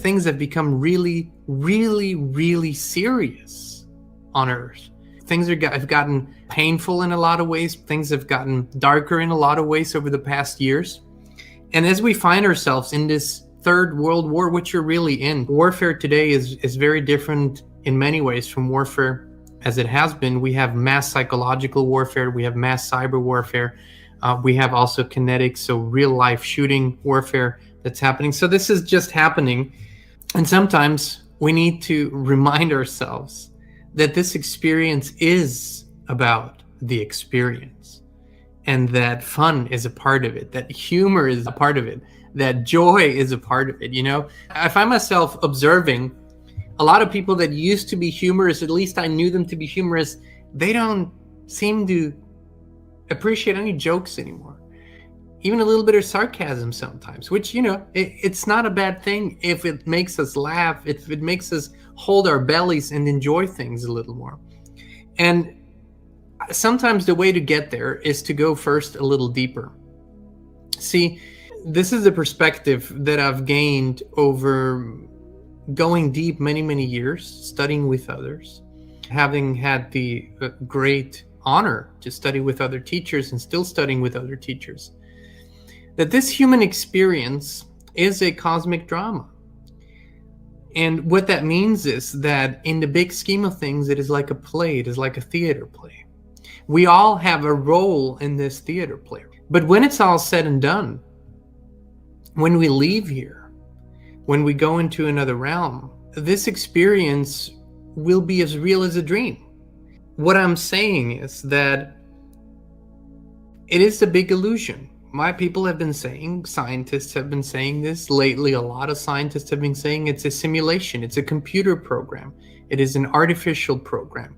things have become really, really, really serious on Earth. Things have gotten painful in a lot of ways. Things have gotten darker in a lot of ways over the past years. And as we find ourselves in this third world war, which you're really in, warfare today is very different in many ways from warfare as it has been. We have mass psychological warfare. We have mass cyber warfare. We have also kinetic, so real life shooting warfare that's happening. So this is just happening. And sometimes we need to remind ourselves that this experience is about the experience, and that fun is a part of it, that humor is a part of it, that joy is a part of it. I find myself observing a lot of people that used to be humorous, at least I knew them to be humorous, they don't seem to appreciate any jokes anymore. Even a little bit of sarcasm sometimes, which, it's not a bad thing if it makes us laugh, if it makes us hold our bellies and enjoy things a little more. And sometimes the way to get there is to go first a little deeper. See, this is the perspective that I've gained over going deep many, many years, studying with others, having had the great honor to study with other teachers and still studying with other teachers, that this human experience is a cosmic drama. And what that means is that in the big scheme of things, it is like a play, it is like a theater play. We all have a role in this theater play. But when it's all said and done, when we leave here, when we go into another realm, this experience will be as real as a dream. What I'm saying is that it is a big illusion. My people have been saying, scientists have been saying this lately, a lot of scientists have been saying it's a simulation, it's a computer program, it is an artificial program.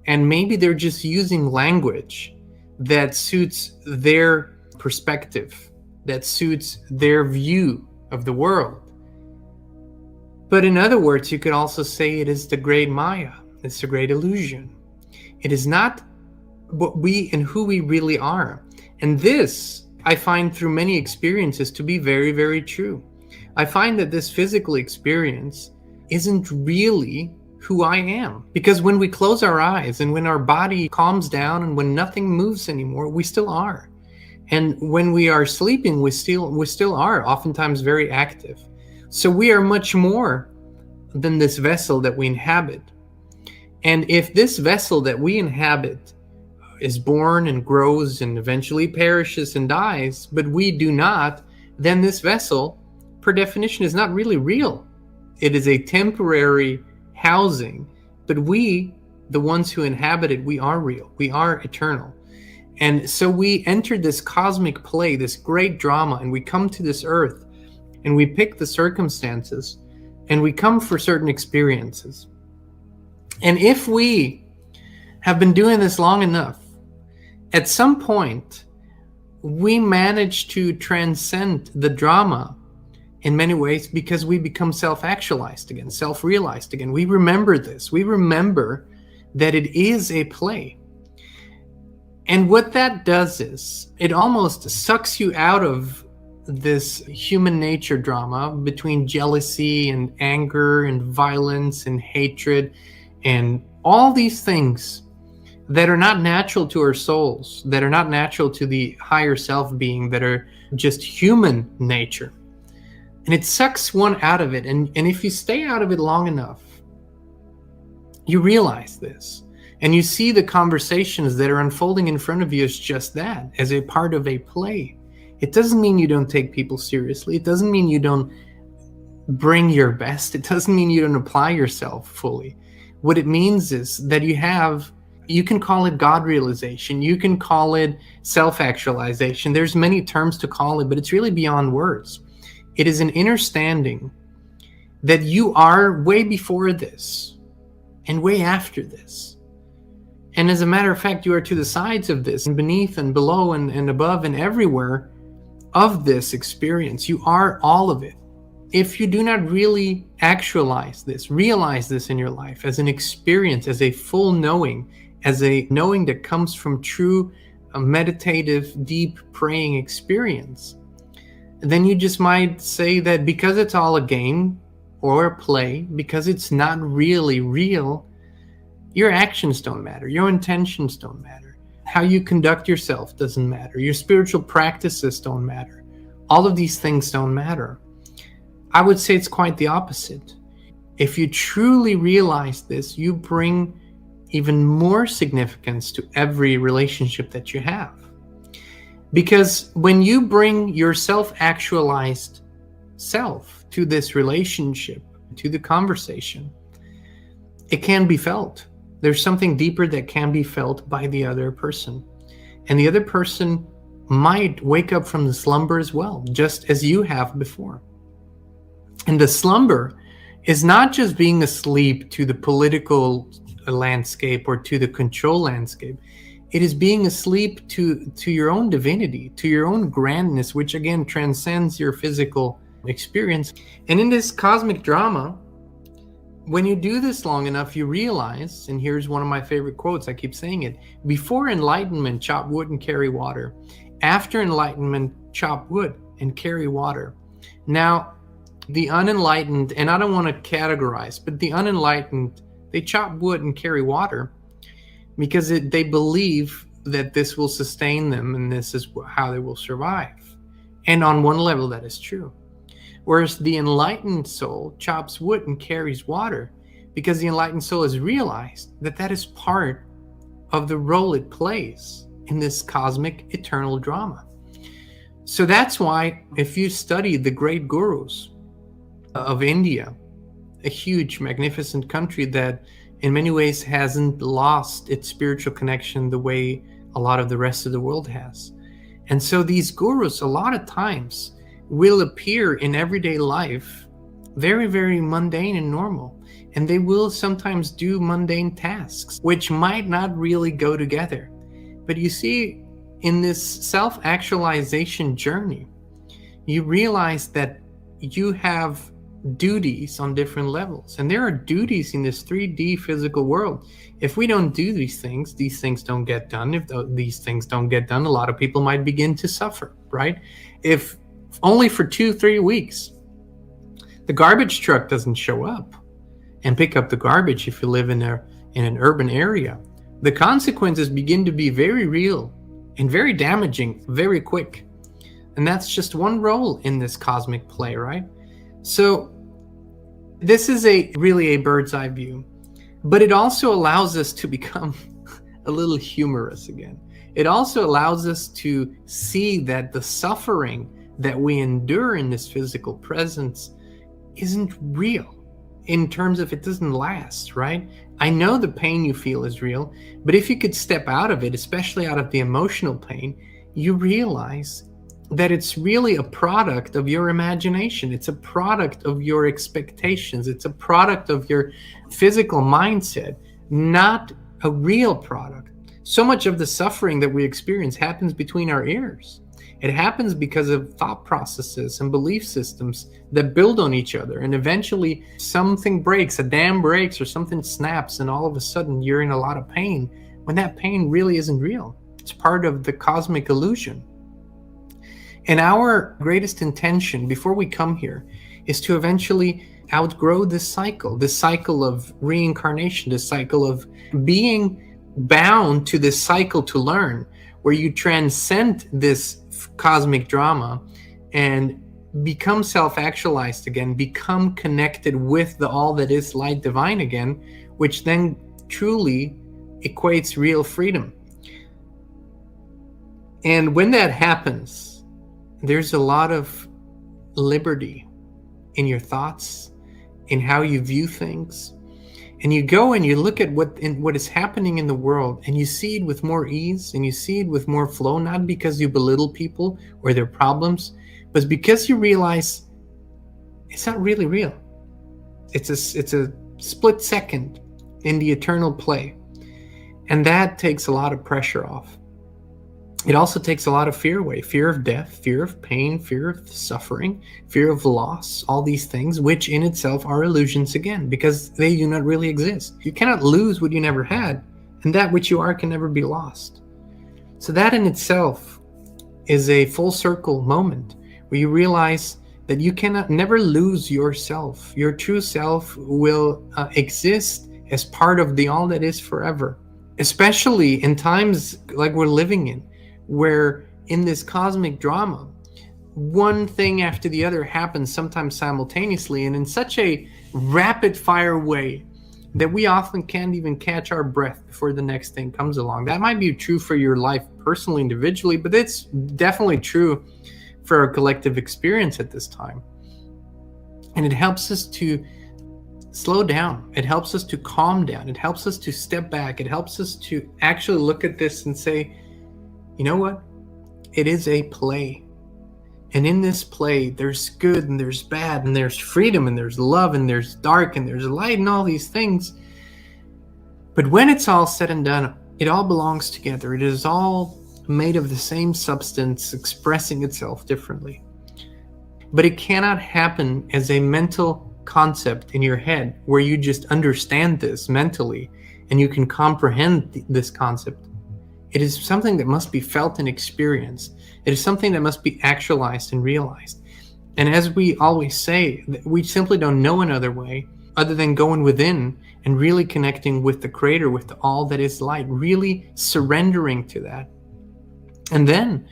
And maybe they're just using language that suits their perspective, that suits their view of the world. But in other words, you could also say it is the great Maya, it's the great illusion. It is not what we and who we really are. And this, I find through many experiences to be very, very true. I find that this physical experience isn't really who I am. Because when we close our eyes and when our body calms down and when nothing moves anymore, we still are. And when we are sleeping, we still are oftentimes very active. So we are much more than this vessel that we inhabit. And if this vessel that we inhabit is born and grows and eventually perishes and dies, but we do not, then this vessel, per definition, is not really real. It is a temporary housing, but we, the ones who inhabit it, we are real. We are eternal. And so we enter this cosmic play, this great drama, and we come to this earth and we pick the circumstances and we come for certain experiences. And if we have been doing this long enough, at some point, we manage to transcend the drama in many ways because we become self-actualized again, self-realized again. We remember this. We remember that it is a play. And what that does is it almost sucks you out of this human nature drama between jealousy and anger and violence and hatred and all these things that are not natural to our souls, that are not natural to the higher self being, that are just human nature. And it sucks one out of it. And if you stay out of it long enough, you realize this. And you see the conversations that are unfolding in front of you as just that, as a part of a play. It doesn't mean you don't take people seriously. It doesn't mean you don't bring your best. It doesn't mean you don't apply yourself fully. What it means is that you can call it God realization. You can call it self-actualization. There's many terms to call it, but it's really beyond words. It is an understanding that you are way before this and way after this. And as a matter of fact, you are to the sides of this and beneath and below and above and everywhere of this experience. You are all of it. If you do not really actualize this, realize this in your life as an experience, as a full knowing, as a knowing that comes from true meditative, deep praying experience, then you just might say that because it's all a game, or a play, because it's not really real, your actions don't matter. Your intentions don't matter. How you conduct yourself doesn't matter. Your spiritual practices don't matter. All of these things don't matter. I would say it's quite the opposite. If you truly realize this, you bring even more significance to every relationship that you have. Because when you bring your self-actualized self to this relationship, to the conversation, it can be felt. There's something deeper that can be felt by the other person. And the other person might wake up from the slumber as well, just as you have before. And the slumber is not just being asleep to the political landscape or to the control landscape. It is being asleep to your own divinity, to your own grandness, which again transcends your physical experience. And in this cosmic drama, when you do this long enough, you realize, and here's one of my favorite quotes, I keep saying it: before enlightenment, chop wood and carry water. After enlightenment, chop wood and carry water. Now, the unenlightened, and I don't want to categorize, but the unenlightened, they chop wood and carry water because they believe that this will sustain them and this is how they will survive. And on one level, that is true. Whereas the enlightened soul chops wood and carries water because the enlightened soul has realized that that is part of the role it plays in this cosmic eternal drama. So that's why if you study the great gurus of India, a huge, magnificent country that in many ways hasn't lost its spiritual connection the way a lot of the rest of the world has. And so these gurus a lot of times will appear in everyday life very, very mundane and normal. And they will sometimes do mundane tasks, which might not really go together. But you see, in this self-actualization journey, you realize that you have duties on different levels. And there are duties in this 3D physical world. If we don't do these things don't get done. If these things don't get done, a lot of people might begin to suffer, right? If only for 2-3 weeks, the garbage truck doesn't show up and pick up the garbage if you live in an urban area, the consequences begin to be very real and very damaging very quick. And that's just one role in this cosmic play, right? So this is really a bird's eye view, but it also allows us to become a little humorous again. It also allows us to see that the suffering that we endure in this physical presence isn't real in terms of it doesn't last, right? I know the pain you feel is real, but if you could step out of it, especially out of the emotional pain, you realize that it's really a product of your imagination. It's a product of your expectations. It's a product of your physical mindset, not a real product. So much of the suffering that we experience happens between our ears. It happens because of thought processes and belief systems that build on each other. And eventually something breaks, a dam breaks or something snaps, and all of a sudden you're in a lot of pain when that pain really isn't real. It's part of the cosmic illusion. And our greatest intention before we come here is to eventually outgrow this cycle of reincarnation, this cycle of being bound to this cycle to learn, where you transcend this cosmic drama and become self-actualized again, become connected with the all that is light divine again, which then truly equates real freedom. And when that happens, there's a lot of liberty in your thoughts, in how you view things. And you go and you look at what is happening in the world, and you see it with more ease and you see it with more flow, not because you belittle people or their problems, but because you realize it's not really real. It's a split second in the eternal play. And that takes a lot of pressure off. It also takes a lot of fear away. Fear of death, fear of pain, fear of suffering, fear of loss, all these things, which in itself are illusions again, because they do not really exist. You cannot lose what you never had, and that which you are can never be lost. So that in itself is a full circle moment where you realize that you cannot never lose yourself. Your true self will exist as part of the all that is forever, especially in times like we're living in, where in this cosmic drama, one thing after the other happens sometimes simultaneously and in such a rapid fire way that we often can't even catch our breath before the next thing comes along. That might be true for your life personally, individually, but it's definitely true for our collective experience at this time. And it helps us to slow down. It helps us to calm down. It helps us to step back. It helps us to actually look at this and say, you know what? It is a play. And in this play, there's good and there's bad and there's freedom and there's love and there's dark and there's light and all these things. But when it's all said and done, it all belongs together. It is all made of the same substance, expressing itself differently. But it cannot happen as a mental concept in your head where you just understand this mentally and you can comprehend this concept. It is something that must be felt and experienced. It is something that must be actualized and realized. And as we always say, we simply don't know another way other than going within and really connecting with the Creator, with the all that is light, really surrendering to that. And then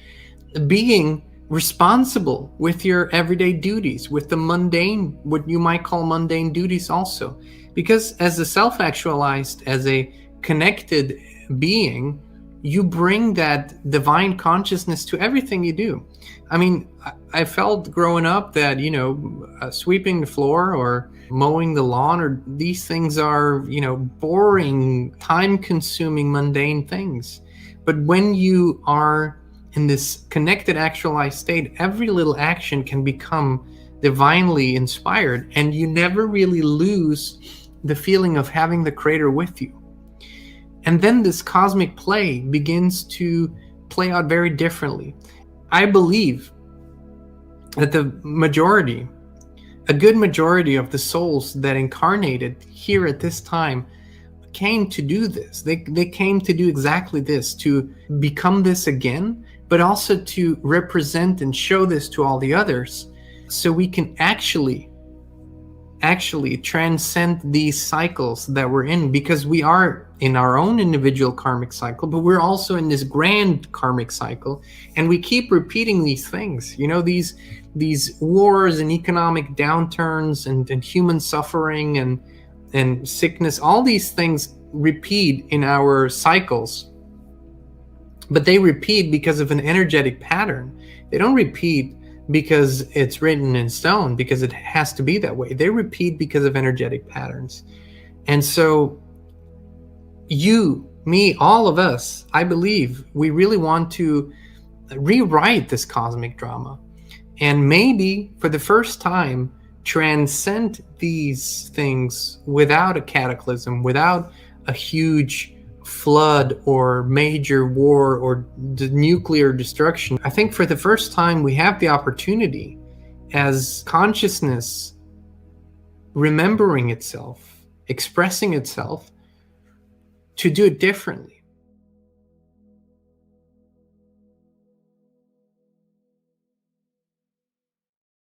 being responsible with your everyday duties, with the mundane, what you might call mundane duties also. Because as a self-actualized, as a connected being, you bring that divine consciousness to everything you do. I mean, I felt growing up that, sweeping the floor or mowing the lawn, or these things are, boring, time-consuming, mundane things. But when you are in this connected, actualized state, every little action can become divinely inspired, and you never really lose the feeling of having the Creator with you. And then this cosmic play begins to play out very differently. I believe that a good majority of the souls that incarnated here at this time came to do this. They came to do exactly this, to become this again, but also to represent and show this to all the others, so we can actually transcend these cycles that we're in, because we are in our own individual karmic cycle, but we're also in this grand karmic cycle, and we keep repeating these things. These wars and economic downturns and human suffering and sickness, all these things repeat in our cycles, but they repeat because of an energetic pattern. They don't repeat because it's written in stone, because it has to be that way. They repeat because of energetic patterns. And so you, me, all of us, I believe we really want to rewrite this cosmic drama, and maybe for the first time transcend these things without a cataclysm, without a huge flood or major war or nuclear destruction. I think for the first time we have the opportunity, as consciousness remembering itself, expressing itself, to do it differently.